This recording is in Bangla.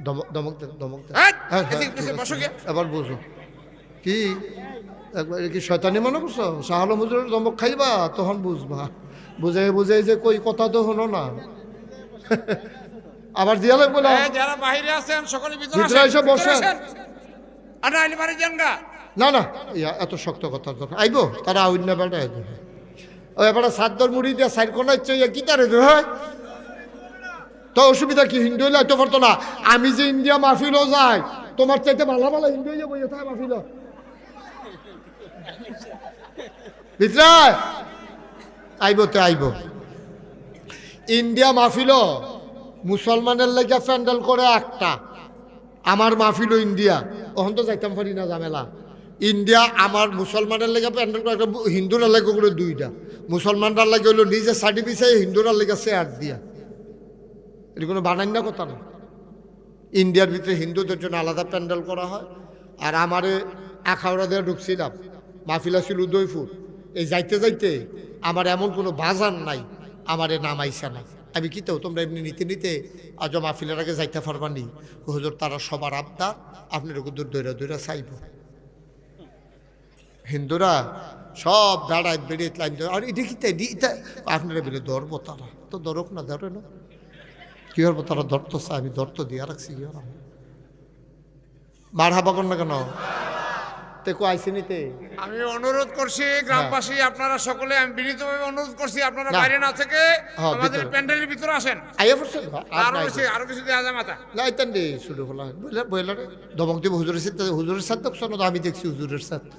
দমক দেন, দমক দেন। এই, হ্যাঁ, হ্যাঁ, এদিকে ঠিক আছে। বসো গিয়ে। এবার বুঝো কি একবার কি শয়তানি মনে করছো? শাহ আলম হুজুরের দমক খাইবা তখন বুঝবা। বুঝে বুঝে যে কই কথা তো হলো না। আবার দিয়া লাগবো না। এই, যারা বাইরে আছেন সকলে ভিতরে ভিতরে আসেন, এসে ভিতরে বসেন। আসেন। আর না হলে বাড়ি যান গা। না না, এত শক্ত কথার দরকার আইবো তারা অন্য বেটা ওই এবার সাদ্দর মুড়ি দিয়ে সাইড কোনা ইচ্ছে কি তারে হয় তো অসুবিধা কি? হিন্দু হইলে তো পারতো না। আমি যে ইন্ডিয়া মাহফিলও যাই, তোমার চাইতে ভালো ভালো হিন্দু হইয়া বইয়া থাকে মাহফিল ভিতরে আইব তো আইব। ইন্ডিয়া মাহফিল মুসলমানের লেগে প্যান্ডেল করে একটা, আমার মাহফিল ইন্ডিয়া ওখান তো যাইতাম পারি না ঝামেলা। ইন্ডিয়া আমার মুসলমানের লেগে প্যান্ডেল করে একটা, হিন্দুরা লেগে করে দুইটা। মুসলমানরা লাগে হইলো নিজে সার্টি পিছিয়ে, হিন্দুরা লেগে চেয়ার দিয়া। এটা কোনো বানান্য কথা না। ইন্ডিয়ার ভিতরে হিন্দুদের জন্য আলাদা প্যান্ডেল করা হয়। আর আমারে আখাউড়া দিয়ে ঢুকছিলাম, মাহফিলা ছিল উদয়পুর। এই যাইতে যাইতে আমার এমন কোনো বাজার নাই আমারে নামাইছে না। আমি কি তো তোমরা এমনি নিতে নিতে আজ মাহফিলের আগে যাইতে পারবানি? হুজুর তারা সবার আবদার, আপনার কুদুর দৈরা দৈরা চাইব। হিন্দুরা সব দাঁড়ায় বেড়ে লাইন ধরে, আর এটা কি আপনারা বেড়ে ধরবো, তারা তো ধরক না, ধরে না কি করবো, তারা ধরতো চায়, আমি ধরতো দিয়া রাখছি। কি আর মার হাবা কর না কেন তেকো আইসি নিতে। আমি অনুরোধ করছি গ্রামবাসী, আপনারা সকলে, আমি বিনীতভাবে অনুরোধ করছি, আপনারা না। বাইরে না থেকে হ্যাঁ, আমাদের ভিতরে। প্যান্ডেলের ভিতরে আসেন। আইয়া পড়ছে আরো কিছু দেওয়া যায় মাথা। লাইতেন রে শুরু হলো বইলারে দমক দিব হুজুরের সাথে, হুজুরের সাথে আমি দেখছি হুজুরের সাথে।